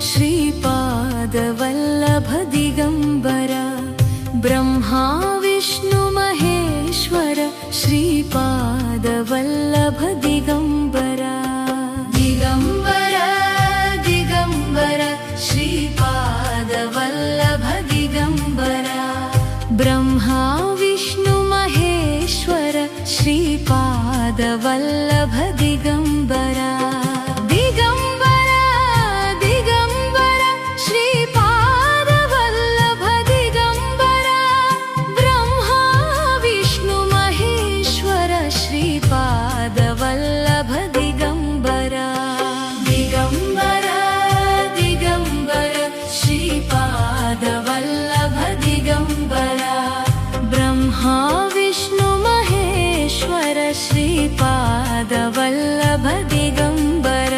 श्रीपादवल्लभ दिगंबर ब्रह्मा विष्णु महेश्वर श्रीपादवल्लभ दिगंबर दिगंबर दिगंबर श्रीपादवल्लभ दिगंबर ब्रह्मा विष्णु महेश्वर श्रीपादवल्लभ दिगंबर दिगंबर दिगंबर श्रीपादवल्लभ दिगंबर ब्रह्मा विष्णु महेश्वर श्रीपादवल्लभ दिगंबर दिगंबर दिगंबर श्रीपादवल्लभ दिगंबर ब्रह्मा विष्णु महेश्वर श्रीपादवल्लभ दिगंबर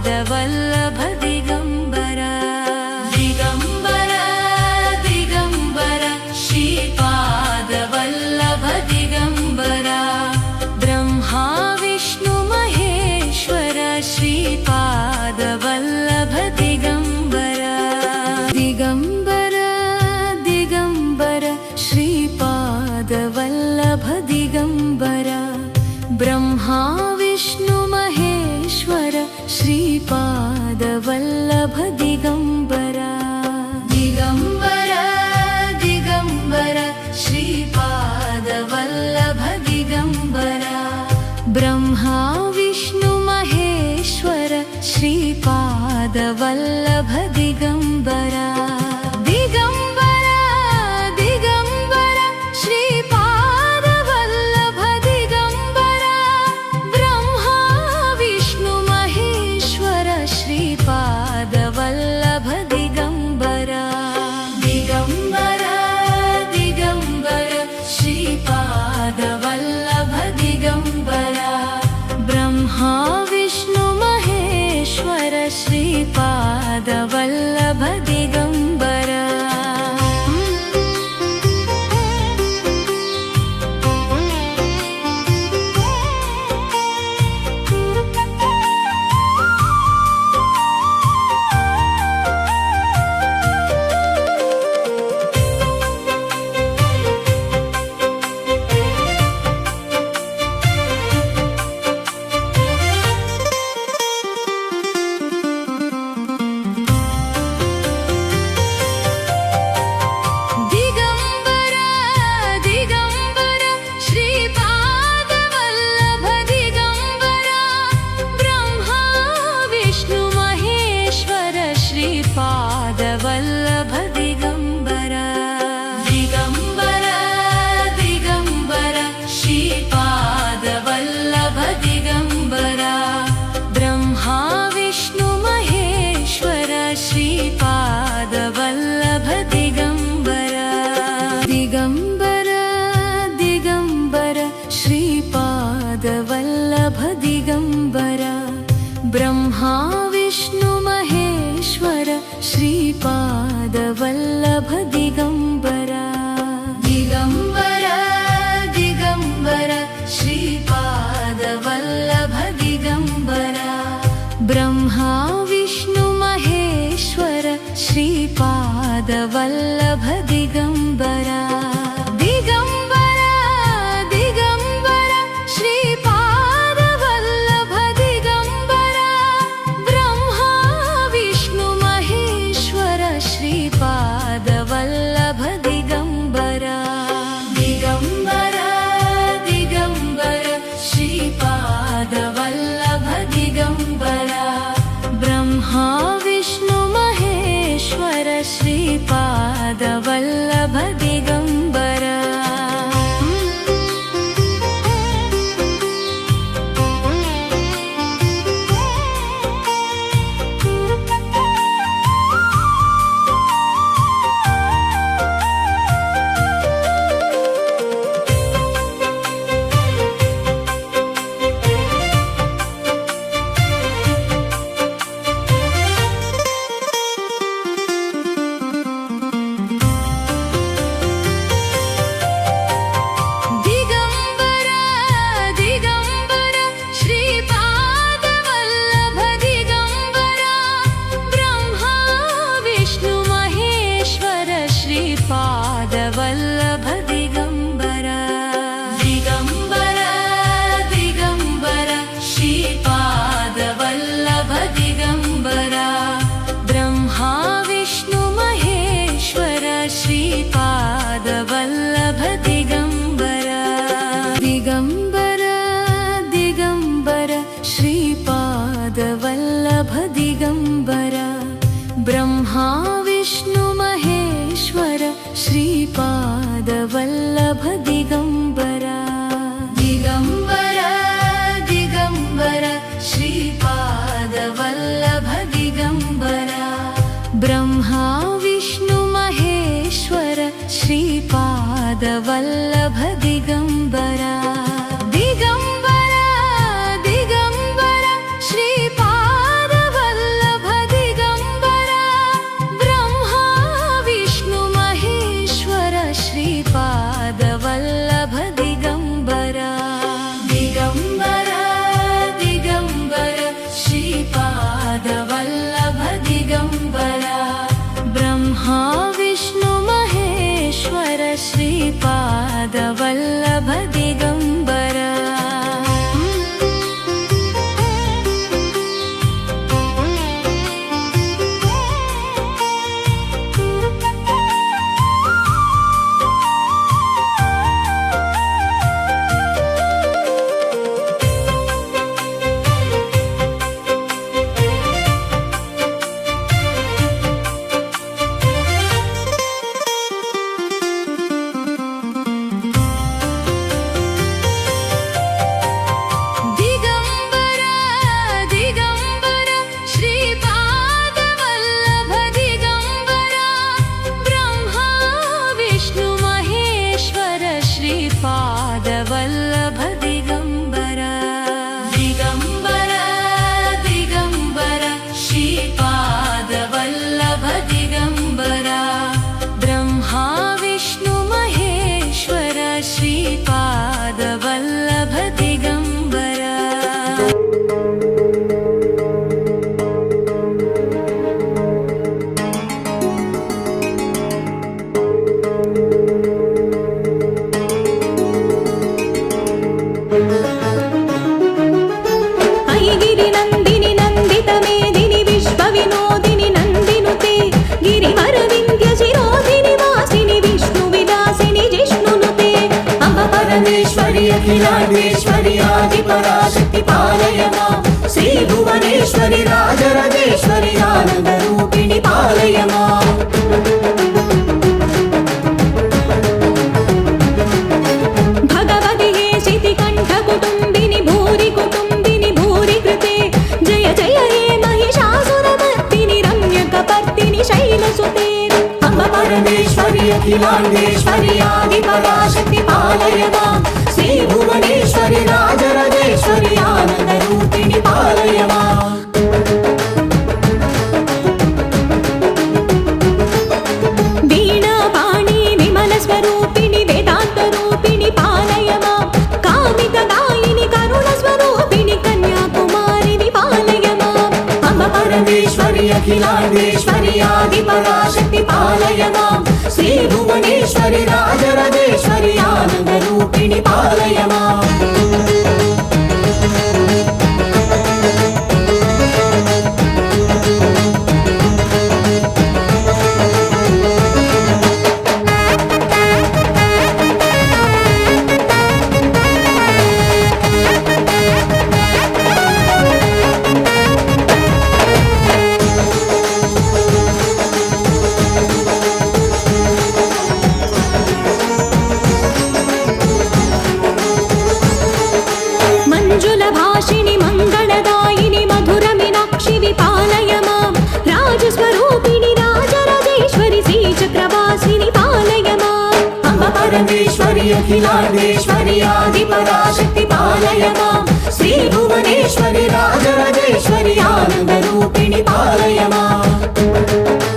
पादवल्लभ दिगंबर दिगंबर दिगंबर श्रीपादवल्लभ दिगंबर ब्रह्मा विष्णु महेश्वर श्रीपादवल्लभ दिगंबर दिगंबर दिगंबर श्रीपादवल्लभ दिगंबर ब्रह्मा विष्णु महेश्वर श्रीपादवल्लभ दिगंबर दिगंबर दिगंबर श्रीपादवल्लभ दिगंबर ब्रह्मा विष्णु महेश्वर श्रीपादवल्लभ दिगंबर दिगंबर दिगंबर श्रीपादवल्लभ दिगंबर ब्रह्मा विष्णु महेश्वर श्रीपादवल्लभ दिगंबर दिगंबर दिगंबर श्रीपादवल्लभ दिगंबर ब्रह्मा विष्णु महेश्वर श्रीपादवल्लभ दिगंबर पादवल्लभ दिगंबर दिगंबर दिगंबर श्रीपादवल्लभ दिगंबर ब्रह्मा विष्णु महेश्वर श्रीपादवल्लभ दिगंबर दिगंबर दिगंबर श्रीपादवल्लभ दिगंबर ब्रह्मा विष्णु महेश्वर श्रीपादवल्लभ दिगंबर दिगंबर दिगंबर श्रीपादवल्लभ दिगंबर ब्रह्मा विष्णु महेश्वर श्रीपादवल्लभ दिगंबर दिगंबर दिगंबर श्रीपादवल्लभ दिगंबर ब्रह्मा विष्णु महेश्वर श्रीपादवल्लभ दिगंबर दिगंबर दिगंबर श्रीपादवल्लभ दिगंबर ब्रह्मा विष्णु महेश्वर श्रीपादवल्लभ दिगम्बरा पादवल्लभ दिगम्बरा दिगम्बरा दिगम्बरा श्रीपादवल्लभ दिगम्बरा ब्रह्मा विष्णु महेश्वर श्रीपादवल्लभ दिगम्बरा दिगम्बरा दिगम्बरा श्रीपादवल्लभ दिगम्बरा ब्रह्मा विष्णु महेश्वर श्रीपादवल्लभ दिगम्बरा दिगम्बरा दिगम्बरा श्रीपादवल्लभ दिगम्बरा ब्रह्मा विष्णु महेश्वर श्रीपादवल्लभ दिगम्बरा दिगम्बरा दिगम्बरा श्रीपादवल्लभ दिगम्बरा ब्रह्मा विष्णु महेश्वर श्रीपादवल्लभ दिगम्बरा दिगम्बरा दिगम्बरा श्रीपादवल्लभ दिगम्बरा ब्रह्मा विष्णु महेश्वर श्रीपादवल्लभ दिगम्बरा पादवल्लभ दिगम्बरा दिगम्बरा दिगम्बरा श्रीपादवल्लभ दिगम्बरा ब्रह्मा विष्णु महेश्वर श्रीपादवल्लभ दिगम्बरा अखिलांडेश्वरी आदिपराशक्ति पालय मां श्री भुवनेश्वरी राजराजेश्वरी आनंद रूपिणी पालय मां भगवति हे शितिकण्ठ कुटुम्बिनि भूरि कुटुम्बिनि भूरि कृते जय जय हे महिषासुरमर्दिनि रम्यकपर्दिनि शैलसुते अम्ब परमेश्वरी अखिलांडेश्वरी आदिपराशक्ति पालय मां श्री भुवनेश्वरी राजराजेश्वरी आनंद रूपिणी पालय मां वीणा पाणि विमल स्वरूपिणी वेदांत रूपिणी पालय मां कामितदायिनि करुण स्वरूपिणी कन्याकुमारिणि पालय मां अम्ब परमेश्वरी अखिलांडेश्वरी आदिपराशक्ति पालय मां श्री भुवनेश्वरी राजराजेश्वरी आनंद रूपिणी पालय मां भुवनेश्वरि अखिलाण्डेश्वरि आदिपराशक्ति पालय मां श्री भुवनेश्वरि राजराजेश्वरि आनन्दरूपिणि पालय माम्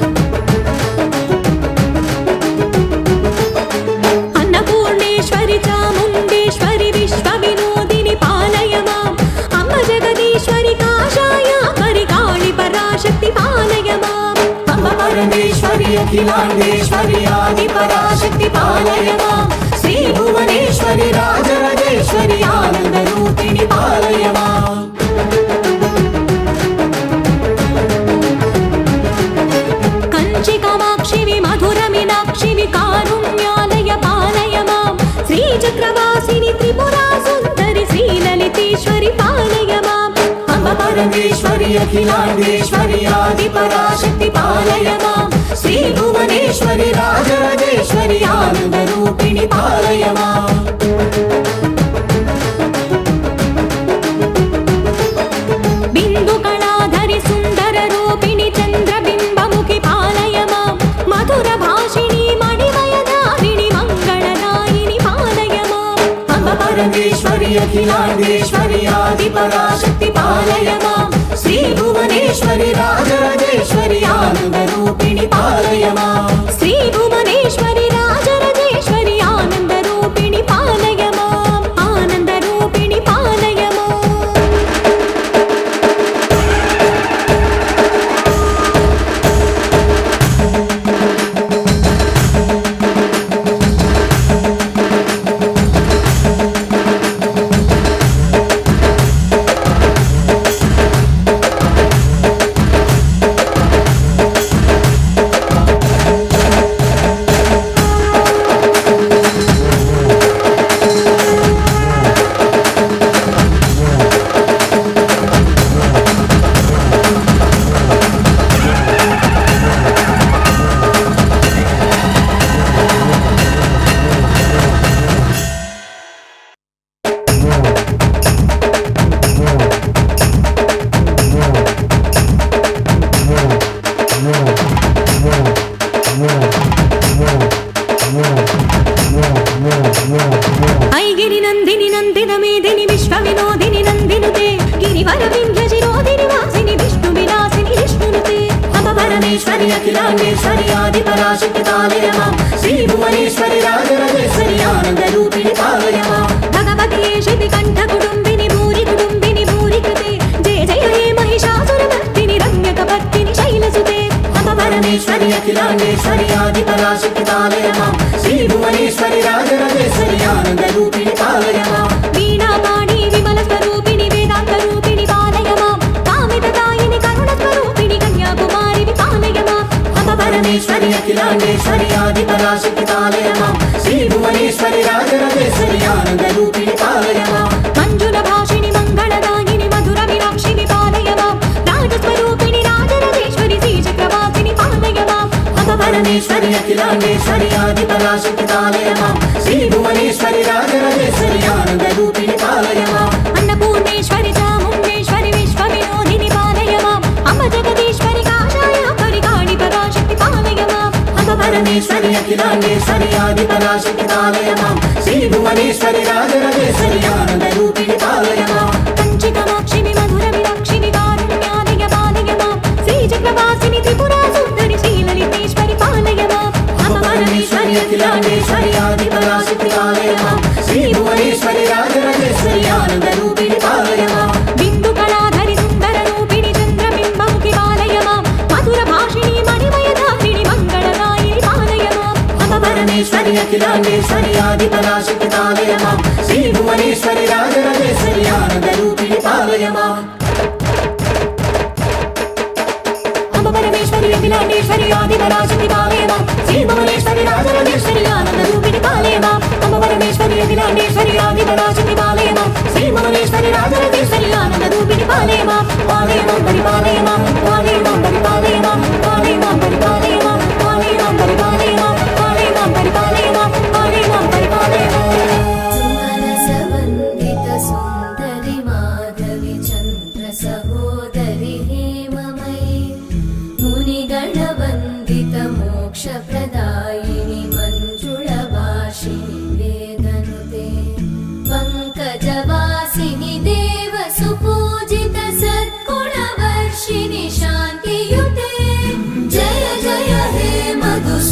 अन्नपूर्णेश्वरि चामुण्डेश्वरि विश्वविनोदिनि पालय माम् अम्ब जगदीश्वरि काषायाम्बरि काळि पराशक्ति पालय माम् अम्ब परमेश्वरि अखिलाण्डेश्वरि आदिपराशक्ति पालय माम् श्री भुवनेश्वरि राजराजेश्वरि आनन्दरूपिणि पालय माम् कंचि कामाक्षि मधुर मीनाक्षि कारुण्यालय पालय माम् श्रीचक्रवासिनि त्रिपुरा सुन्दरि श्रीललितेश्वरि पालय माम् अम्ब परमेश्वरि अखिलाण्डेश्वरि आदिपराशक्ति पालय माम् श्री भुवनेश्वरि राजराजेश्वरि आनन्दरूपिणि पालय माम् बिन्दुकलाधरि सुन्दर रूपिणि चन्द्रबिम्बमुखि पालय माम् मधुर भाषिणि मणिमयधारिणि मङ्गलदायिनि पालय माम् अम्ब परमेश्वरि अखिलाण्डेश्वरि आदिपराशक्ति पालय माम् श्री भुवनेश्वरि राजराजेश्वरि आनन्दरूपिणि पालय माम् श्री भुवनेश्वरि राजराजेश्वरि आनन्दरूपिणि पालय माम् आनन्दरूपिणि पालय माम् ऐगिरि नन्दिनि नन्दित मेदिनि विश्वविनोदिनि नन्दिनुते गिरिवर विन्ध्यशिरोधिनि वासिनि विष्णुविलासिनि विष्णुनुते अम्ब परमेश्वरि अखिलाण्डेश्वरि आदिपराशक्ति पालय माम् श्री भुवनेश्वरि राजराजेश्वरि आनन्दरूपिणि पालय माम् भगवति शितिकण्ठ कुटुम्बिनि भूरि कुटुम्बिनि भूरि कृते जय जय हे महिषासुरमर्दिनि रम्यकपर्दिनि शैलसुते अम्ब परमेश्वरि अखिलाण्डेश्वरि आदिपराशक्ति पालय माम् श्री भुवनेश्वरि राजराजेश्वरि आनन्दरूपिणि पालय माम् वीणापाणि विमलस्वरूपिणि वेदान्तरूपिणि पालय माम् कामितदायिनि करुणस्वरूपिणि कन्याकुमारि पालय माम् अम्ब परमेश्वरि अखिलाण्डेश्वरि आदिपराशक्ति पालय माम् श्री भुवनेश्वरि राजराजेश्वरि आनन्दरूपिणि पालय माम् मञ्जुलभाषिणि मङ्गलदायिनि मधुर मीनाक्षिनि पालय माम् राजस्वरूपिणि राजराजेश्वरि श्रीचक्रवासिनि पालय माम् अम्ब परमेश्वरि अखिलाण्डेश्वरि आदिपराशक्ति पालय माम् श्री भुवनेश्वरि राजराजेश्वरि आनन्दरूपिणि पालय माम् अन्नपूर्णेश्वरि चामुण्डेश्वरि विश्वविनोदिनि पालय माम् अम्ब जगदीश्वरि काषायाम्बरि काळि पराशक्ति पालय माम् अम्ब परमेश्वरि अखिलाण्डेश्वरि आदिपराशक्ति पालय माम् श्री भुवनेश्वरि राजराजेश्वरि आनन्दरूपिणि पालय माम् कंचि कामाक्षि मधुर मीनाक्षि कारुण्यालय पालय माम् श्रीचक्रवासिनि त्रिपुरा सुन्दरि श्रीललितेश्वरि पालय माम् अम्ब परमेश्वरि अखिलाण्डेश्वरि आदिपराशक्ति पालय माम् श्री भुवनेश्वरि राजराजेश्वरि आनन्दरूपिणि पालय माम् बिन्दुकलाधरि सुन्दर रूपिणि चन्द्रबिम्बमुखि पालय माम् मधुर भाषिणि मणिमयधारिणि मङ्गलदायिनि पालय माम् अम्ब परमेश्वरि अखिलाण्डेश्वरि आदिपराशक्ति पालय माम् श्री भुवनेश्वरि राजराजेश्वरि आनन्दरूपिणि पालय माम् अम्ब परमेश्वरि अखिलाण्डेश्वरि आदिपराशक्ति पालय माम् श्री भुवनेश्वरि राजराजेश्वरि आनन्दरूपिणि पालय माम् अम्ब परमेश्वरि अखिलाण्डेश्वरि आदिपराशक्ति पालय माम् श्री भुवनेश्वरि राजराजेश्वरि आनन्दरूपिणि पालय माम् पालय मां परिपालय मां पालय मां परिपालय मां पालय मां परिपालय मां पालय मां परिपालय मां पालय मां परिपालय मां पालय मां परिपालय मां सुमनसवन्दित सुन्दरि माधवि चन्द्र सहोदरि हेममयि मुनिगणवन्दित मोक्षप्रदायिनि मञ्जुळभाषिणि वेद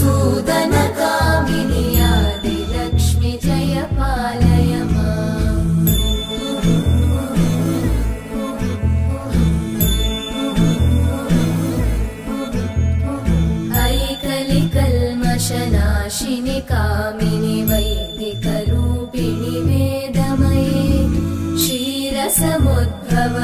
मधुसूदन कामिनि आदिलक्ष्मि जय पालय माम् ऐकलिकल्मषनाशिनि कामिनि वैदिकरूपिणि वेदमये क्षीरसमुद्भव